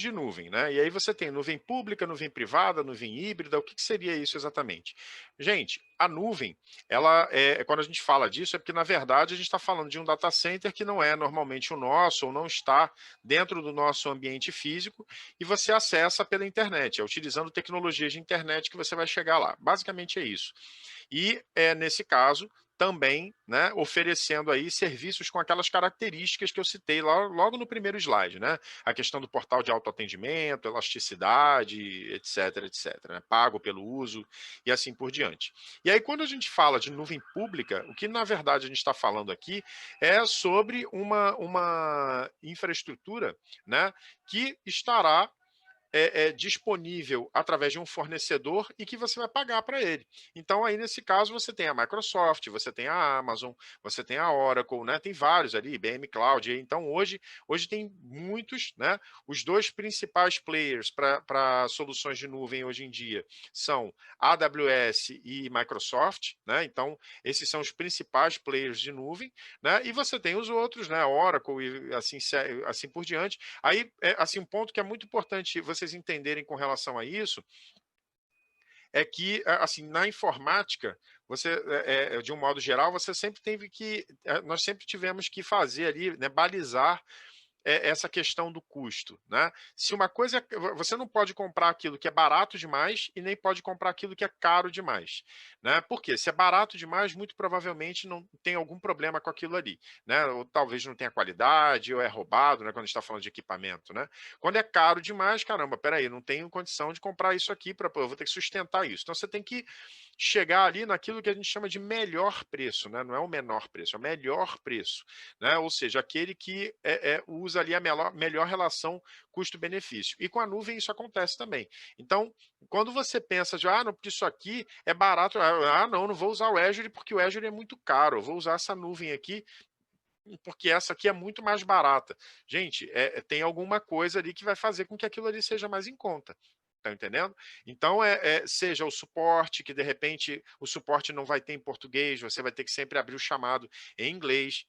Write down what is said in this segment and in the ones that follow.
tipos de nuvem, né? E aí você tem nuvem pública, nuvem privada, nuvem híbrida. O que que seria isso exatamente? Gente, a nuvem, ela quando a gente fala disso, é porque na verdade a gente está falando de um data center que não é normalmente o nosso ou não está dentro do nosso ambiente físico e você acessa pela internet, é utilizando tecnologias de internet que você vai chegar lá. Basicamente é isso. E nesse caso também, né, oferecendo aí serviços com aquelas características que eu citei logo no primeiro slide, né? A questão do portal de autoatendimento, elasticidade, etc, etc, né? Pago pelo uso e assim por diante. E aí, quando a gente fala de nuvem pública, o que na verdade a gente está falando aqui é sobre uma infraestrutura, né, que estará disponível através de um fornecedor e que você vai pagar para ele. Então, aí nesse caso, você tem a Microsoft, você tem a Amazon, você tem a Oracle, né? Tem vários ali, IBM Cloud. Então, hoje tem muitos, né? Os dois principais players para soluções de nuvem hoje em dia são AWS e Microsoft, né? Então, esses são os principais players de nuvem, né? E você tem os outros, né? Oracle e assim por diante. Aí, assim, um ponto que é muito importante vocês entenderem com relação a isso é que, assim, na informática, você, de um modo geral, você sempre teve que, nós sempre tivemos que fazer ali, né, balizar essa questão do custo, né? Se uma coisa, você não pode comprar aquilo que é barato demais e nem pode comprar aquilo que é caro demais, né? Porque se é barato demais, muito provavelmente não tem algum problema com aquilo ali, né? Ou talvez não tenha qualidade, ou é roubado, né? Quando a gente está falando de equipamento, né? Quando é caro demais, caramba, peraí, não tenho condição de comprar isso aqui para, eu vou ter que sustentar isso. Então você tem que chegar ali naquilo que a gente chama de melhor preço, né? Não é o menor preço, é o melhor preço, né? Ou seja, aquele que usa ali a melhor relação custo-benefício. E com a nuvem isso acontece também. Então, quando você pensa de, não, porque isso aqui é barato, não vou usar o Azure porque o Azure é muito caro, eu vou usar essa nuvem aqui porque essa aqui é muito mais barata. Gente, tem alguma coisa ali que vai fazer com que aquilo ali seja mais em conta. Tá entendendo? Então, seja o suporte, que de repente o suporte não vai ter em português, você vai ter que sempre abrir o chamado em inglês.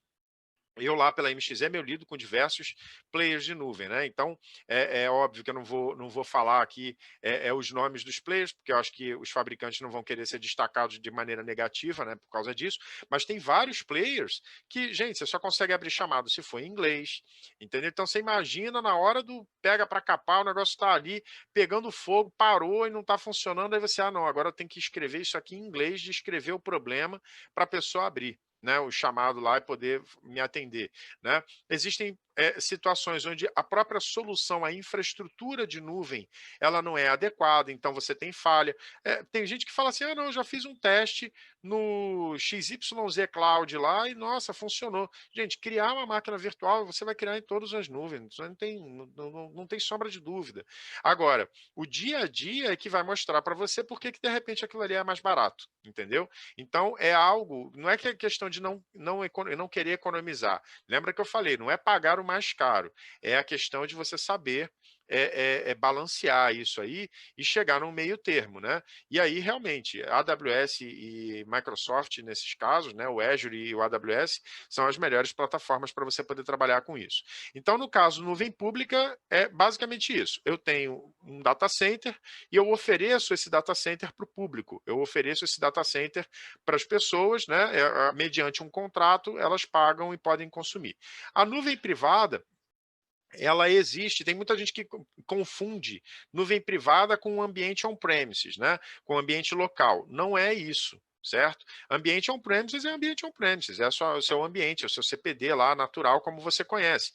Eu lá pela MXM eu lido com diversos players de nuvem, né? Então é óbvio que eu não vou falar aqui os nomes dos players, porque eu acho que os fabricantes não vão querer ser destacados de maneira negativa, né? Por causa disso. Mas tem vários players que, gente, você só consegue abrir chamado se for em inglês, entendeu? Então você imagina na hora do pega para capar, o negócio está ali pegando fogo, parou e não está funcionando, aí você, não, agora eu tenho que escrever isso aqui em inglês, descrever o problema para a pessoa abrir, né, o chamado lá e poder me atender, né? Existem situações onde a própria solução, a infraestrutura de nuvem, ela não é adequada, então você tem falha. Tem gente que fala assim, não, eu já fiz um teste no XYZ Cloud lá e, nossa, funcionou. Gente, criar uma máquina virtual, você vai criar em todas as nuvens, não tem sombra de dúvida. Agora, o dia a dia é que vai mostrar para você por que de repente aquilo ali é mais barato, entendeu? Então, é algo, não é que é questão de não querer economizar. Lembra que eu falei, não é pagar o mais caro, é a questão de você saber balancear isso aí e chegar num meio termo, né? E aí, realmente, a AWS e Microsoft, nesses casos, né, o Azure e o AWS, são as melhores plataformas para você poder trabalhar com isso. Então, no caso, nuvem pública é basicamente isso. Eu tenho um data center e eu ofereço esse data center para o público. Eu ofereço esse data center para as pessoas, né, mediante um contrato, elas pagam e podem consumir. A nuvem privada, ela existe, tem muita gente que confunde nuvem privada com um ambiente on-premises, né? Com um ambiente local. Não é isso, certo? Ambiente on-premises é ambiente on-premises, é só o seu ambiente, é o seu CPD lá, natural, como você conhece.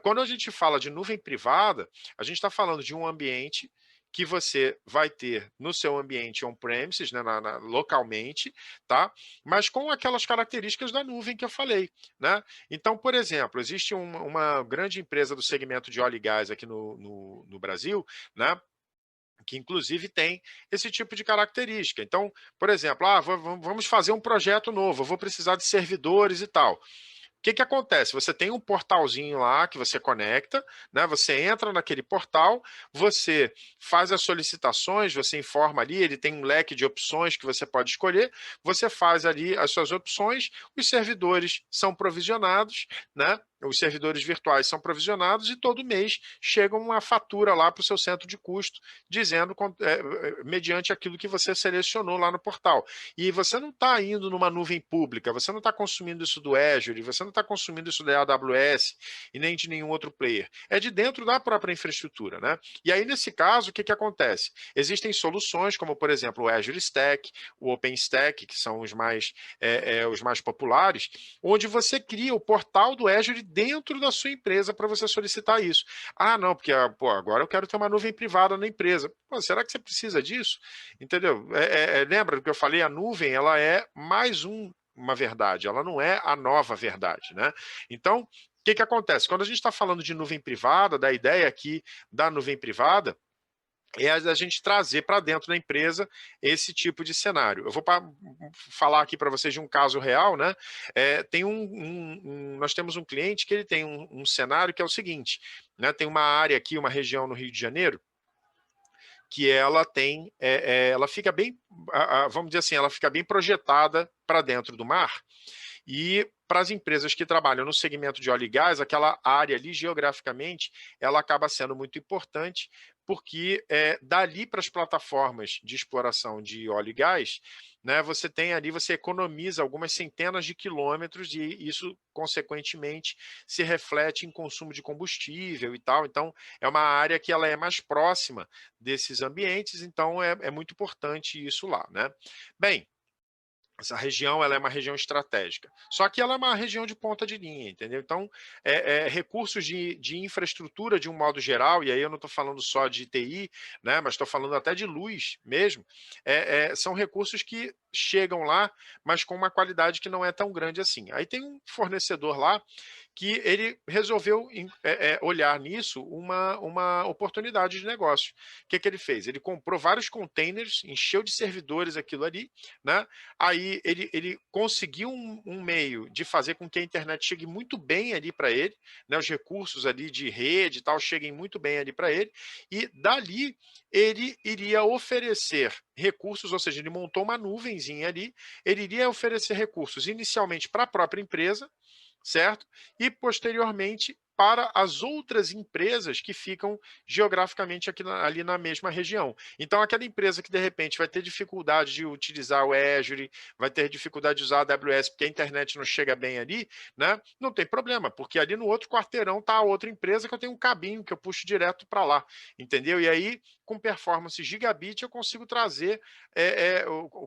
Quando a gente fala de nuvem privada, a gente está falando de um ambiente que você vai ter no seu ambiente on-premises, né, localmente, tá? Mas com aquelas características da nuvem que eu falei, né? Então, por exemplo, existe uma grande empresa do segmento de óleo e gás aqui no Brasil, né? Que inclusive tem esse tipo de característica. Então, por exemplo, vamos fazer um projeto novo, eu vou precisar de servidores e tal. O que que acontece? Você tem um portalzinho lá que você conecta, né? Você entra naquele portal, você faz as solicitações, você informa ali, ele tem um leque de opções que você pode escolher, você faz ali as suas opções, os servidores são provisionados, né? os servidores virtuais são provisionados e todo mês chega uma fatura lá para o seu centro de custo, dizendo, mediante aquilo que você selecionou lá no portal. E você não está indo numa nuvem pública, você não está consumindo isso do Azure, você não está consumindo isso da AWS e nem de nenhum outro player. É de dentro da própria infraestrutura, né? E aí, nesse caso, o que acontece? Existem soluções, como, por exemplo, o Azure Stack, o OpenStack, que são os mais populares, onde você cria o portal do Azure dentro da sua empresa para você solicitar isso. Ah, não, porque pô, agora eu quero ter uma nuvem privada na empresa. Pô, será que você precisa disso? Entendeu? Lembra do que eu falei? A nuvem ela é mais uma verdade, ela não é a nova verdade, né? Então, o que acontece? Quando a gente está falando de nuvem privada, da ideia aqui da nuvem privada, é a gente trazer para dentro da empresa esse tipo de cenário. Eu vou falar aqui para vocês de um caso real, né? Nós temos um cliente que ele tem um cenário que é o seguinte, né? Tem uma área aqui, uma região no Rio de Janeiro, que ela tem, ela fica bem, vamos dizer assim, ela fica bem projetada para dentro do mar. E para as empresas que trabalham no segmento de óleo e gás, aquela área ali, geograficamente, ela acaba sendo muito importante, porque dali para as plataformas de exploração de óleo e gás, né, você tem ali, você economiza algumas centenas de quilômetros e isso, consequentemente, se reflete em consumo de combustível e tal. Então, é uma área que ela é mais próxima desses ambientes, então é muito importante isso lá, né? Bem, essa região ela é uma região estratégica. Só que ela é uma região de ponta de linha, entendeu? Então, recursos de infraestrutura de um modo geral, e aí eu não estou falando só de TI, né, mas estou falando até de luz mesmo, são recursos que chegam lá, mas com uma qualidade que não é tão grande assim. Aí tem um fornecedor lá que ele resolveu olhar nisso uma oportunidade de negócio. O que ele fez? Ele comprou vários containers, encheu de servidores aquilo ali, né? Aí ele conseguiu um meio de fazer com que a internet chegue muito bem ali para ele, né? Os recursos ali de rede e tal cheguem muito bem ali para ele, e dali ele iria oferecer recursos, ou seja, ele montou uma nuvenzinha ali, ele iria oferecer recursos inicialmente para a própria empresa, certo? E posteriormente para as outras empresas que ficam geograficamente ali na mesma região. Então, aquela empresa que de repente vai ter dificuldade de utilizar o Azure, vai ter dificuldade de usar a AWS porque a internet não chega bem ali, né? Não tem problema, porque ali no outro quarteirão está a outra empresa que eu tenho um cabinho que eu puxo direto para lá, entendeu? E aí, com performance gigabit, eu consigo trazer,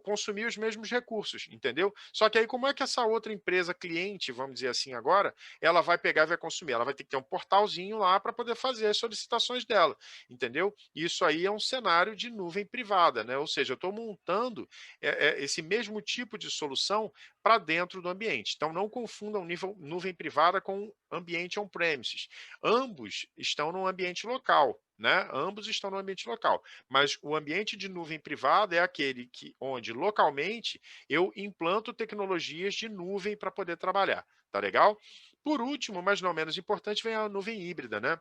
consumir os mesmos recursos, entendeu? Só que aí, como é que essa outra empresa cliente, vamos dizer assim agora, ela vai pegar e vai consumir? Ela vai ter que ter um portalzinho lá para poder fazer as solicitações dela, entendeu? Isso aí é um cenário de nuvem privada, né? Ou seja, eu estou montando esse mesmo tipo de solução para dentro do ambiente. Então, não confundam nuvem privada com ambiente on-premises. Ambos estão no ambiente local, né? Ambos estão no ambiente local, mas o ambiente de nuvem privada é aquele onde localmente eu implanto tecnologias de nuvem para poder trabalhar, tá legal? Por último, mas não menos importante, vem a nuvem híbrida, né?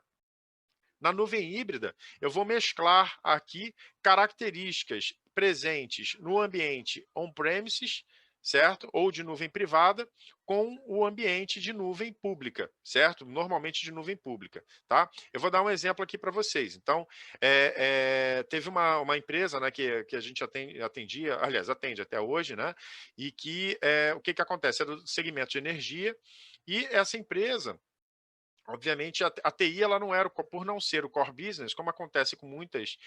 Na nuvem híbrida, eu vou mesclar aqui características presentes no ambiente on-premises, certo? Ou de nuvem privada, com o ambiente de nuvem pública, certo? Normalmente de nuvem pública, tá? Eu vou dar um exemplo aqui para vocês. Então, teve uma empresa, né, que a gente atendia, aliás, atende até hoje, né? E que o que acontece? É do segmento de energia, e essa empresa, obviamente, a TI ela não era, por não ser o core business, como acontece com muitas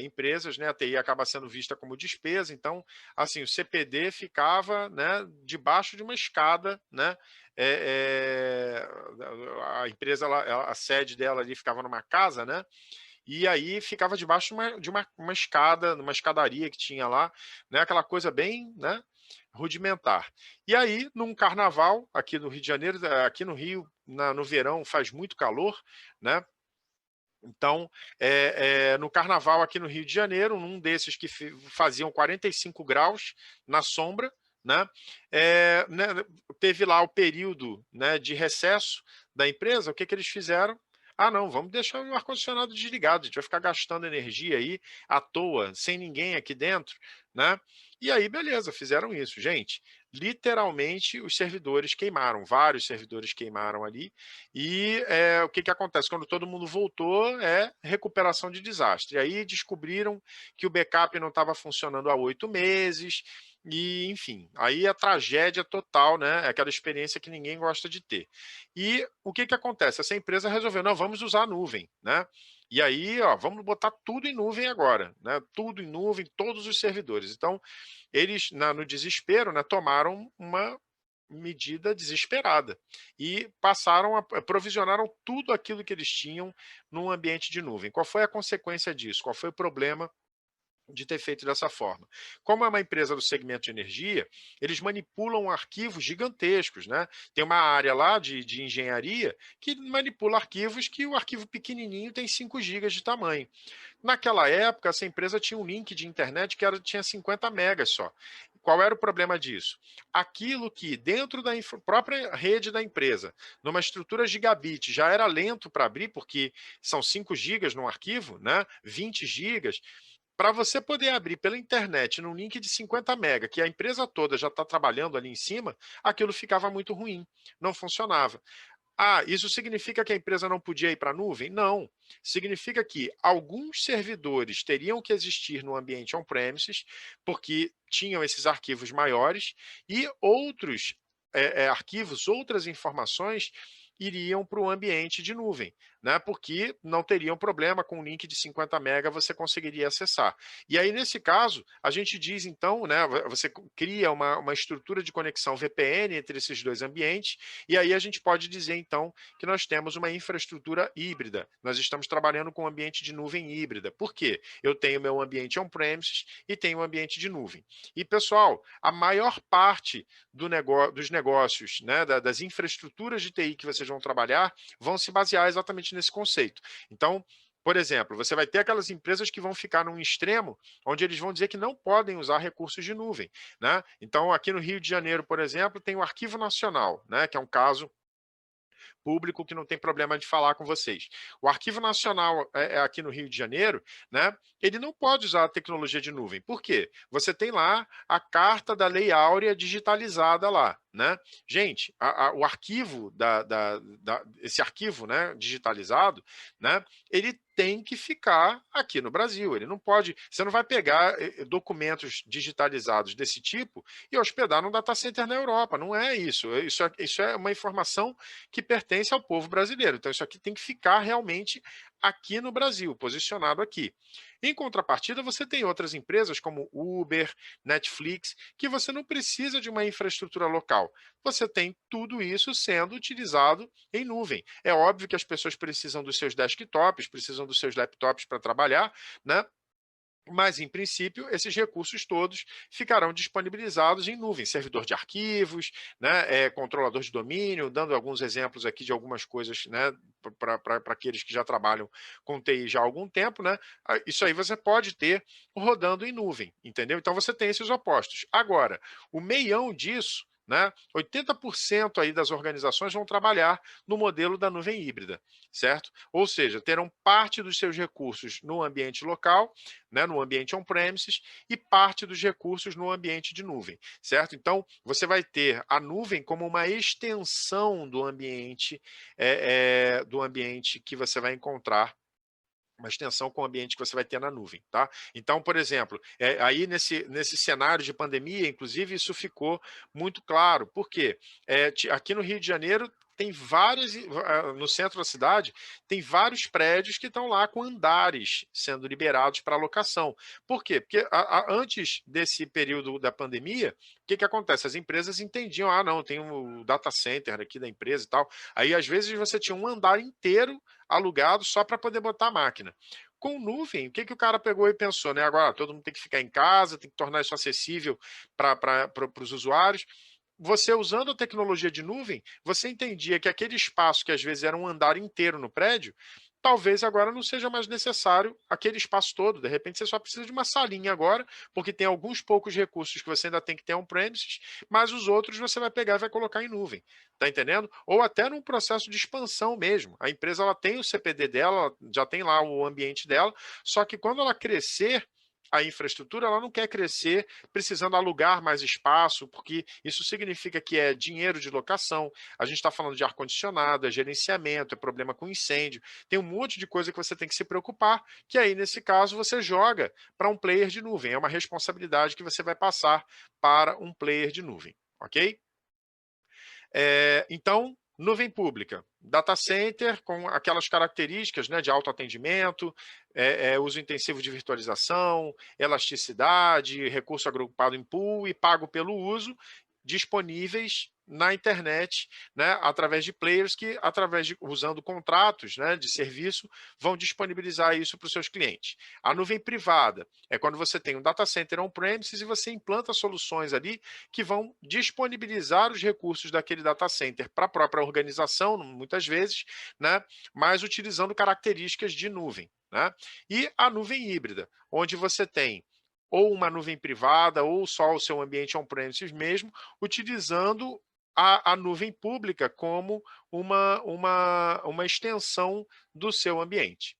empresas, né? A TI acaba sendo vista como despesa, então, assim, o CPD ficava, né, debaixo de uma escada, né? A empresa, a sede dela ali ficava numa casa, né? E aí ficava debaixo de uma escada, numa escadaria que tinha lá, né? Aquela coisa bem, né, rudimentar. E aí, num carnaval, aqui no Rio de Janeiro, aqui no Rio, no verão faz muito calor, né? Então, no carnaval aqui no Rio de Janeiro, num desses que faziam 45 graus na sombra, né, né, teve lá o período, né, de recesso da empresa. O que eles fizeram? Ah, não, vamos deixar o ar-condicionado desligado, a gente vai ficar gastando energia aí à toa, sem ninguém aqui dentro, né? E aí, beleza, fizeram isso. Gente, literalmente os servidores queimaram, vários servidores queimaram ali. E o que, que acontece? Quando todo mundo voltou, é recuperação de desastre. E aí descobriram que o backup não estava funcionando há 8 meses. E, enfim, aí a tragédia total, né? É aquela experiência que ninguém gosta de ter. E o que, que acontece? Essa empresa resolveu, não, vamos usar a nuvem, né? E aí, ó, vamos botar tudo em nuvem agora, né? Tudo em nuvem, todos os servidores. Então, eles, no desespero, né, tomaram uma medida desesperada e passaram provisionaram tudo aquilo que eles tinham num ambiente de nuvem. Qual foi a consequência disso? Qual foi o problema de ter feito dessa forma? Como é uma empresa do segmento de energia, eles manipulam arquivos gigantescos, né? Tem uma área lá de engenharia que manipula arquivos que o arquivo pequenininho tem 5 gigas de tamanho. Naquela época, essa empresa tinha um link de internet que tinha 50 megas só. Qual era o problema disso? Aquilo que dentro da própria rede da empresa, numa estrutura gigabit, já era lento para abrir, porque são 5 gigas num arquivo, né? 20 gigas. Para você poder abrir pela internet num link de 50 mega, que a empresa toda já está trabalhando ali em cima, aquilo ficava muito ruim, não funcionava. Ah, isso significa que a empresa não podia ir para a nuvem? Não. Significa que alguns servidores teriam que existir no ambiente on-premises, porque tinham esses arquivos maiores, e outros arquivos, outras informações iriam para o ambiente de nuvem, né? Porque não teriam problema com um link de 50 mega você conseguiria acessar. E aí, nesse caso, a gente diz então, né? Você cria uma estrutura de conexão VPN entre esses dois ambientes, e aí a gente pode dizer então que nós temos uma infraestrutura híbrida. Nós estamos trabalhando com um ambiente de nuvem híbrida. Por quê? Eu tenho meu ambiente on-premises e tenho um ambiente de nuvem. E, pessoal, a maior parte dos negócios, né, das infraestruturas de TI que vocês vão trabalhar, vão se basear exatamente nesse conceito. Então, por exemplo, você vai ter aquelas empresas que vão ficar num extremo onde eles vão dizer que não podem usar recursos de nuvem, né? Então, aqui no Rio de Janeiro, por exemplo, tem o Arquivo Nacional, né, que é um caso público que não tem problema de falar com vocês. O Arquivo Nacional aqui no Rio de Janeiro, né, ele não pode usar a tecnologia de nuvem. Por quê? Você tem lá a carta da Lei Áurea digitalizada lá, né? Gente, o arquivo esse arquivo, né, digitalizado, né, ele tem que ficar aqui no Brasil. Ele não pode, você não vai pegar documentos digitalizados desse tipo e hospedar num data center na Europa. Não é isso. Isso é uma informação que pertence ao povo brasileiro. Então, isso aqui tem que ficar realmente aqui no Brasil, posicionado aqui. Em contrapartida, você tem outras empresas como Uber, Netflix, que você não precisa de uma infraestrutura local. Você tem tudo isso sendo utilizado em nuvem. É óbvio que as pessoas precisam dos seus desktops, precisam dos seus laptops para trabalhar, né? Mas, em princípio, esses recursos todos ficarão disponibilizados em nuvem, servidor de arquivos, né, controlador de domínio, dando alguns exemplos aqui de algumas coisas, né, para aqueles que já trabalham com TI já há algum tempo, né, isso aí você pode ter rodando em nuvem, entendeu? Então você tem esses opostos. Agora, o meião disso, né, 80% aí das organizações vão trabalhar no modelo da nuvem híbrida, certo? Ou seja, terão parte dos seus recursos no ambiente local, né, no ambiente on-premises, e parte dos recursos no ambiente de nuvem, certo? Então, você vai ter a nuvem como uma extensão do ambiente que você vai encontrar, uma extensão com o ambiente que você vai ter na nuvem, tá? Então, por exemplo, aí nesse cenário de pandemia, inclusive, isso ficou muito claro. Por quê? Aqui no Rio de Janeiro tem várias, no centro da cidade, tem vários prédios que estão lá com andares sendo liberados para locação. Por quê? Porque antes desse período da pandemia, o que acontece? As empresas entendiam, não, tem um data center aqui da empresa e tal. Aí, às vezes, você tinha um andar inteiro alugado só para poder botar a máquina. Com nuvem, o que o cara pegou e pensou, né? Agora todo mundo tem que ficar em casa, tem que tornar isso acessível para os usuários. Você usando a tecnologia de nuvem, você entendia que aquele espaço que às vezes era um andar inteiro no prédio, talvez agora não seja mais necessário aquele espaço todo. De repente você só precisa de uma salinha agora, porque tem alguns poucos recursos que você ainda tem que ter on-premises, mas os outros você vai pegar e vai colocar em nuvem. Tá entendendo? Ou até num processo de expansão mesmo. A empresa ela tem o CPD dela, ela já tem lá o ambiente dela, só que quando ela crescer, a infraestrutura ela não quer crescer precisando alugar mais espaço, porque isso significa que é dinheiro de locação, a gente está falando de ar-condicionado, é gerenciamento, é problema com incêndio, tem um monte de coisa que você tem que se preocupar, que aí, nesse caso, você joga para um player de nuvem, é uma responsabilidade que você vai passar para um player de nuvem, ok? Então, nuvem pública, data center com aquelas características, né, de autoatendimento, uso intensivo de virtualização, elasticidade, recurso agrupado em pool e pago pelo uso, disponíveis na internet, né, através de players que, usando contratos, né, de serviço, vão disponibilizar isso para os seus clientes. A nuvem privada é quando você tem um data center on-premises e você implanta soluções ali que vão disponibilizar os recursos daquele data center para a própria organização, muitas vezes, né, mas utilizando características de nuvem. Né? E a nuvem híbrida, onde você tem ou uma nuvem privada ou só o seu ambiente on-premises mesmo, utilizando a nuvem pública como uma extensão do seu ambiente.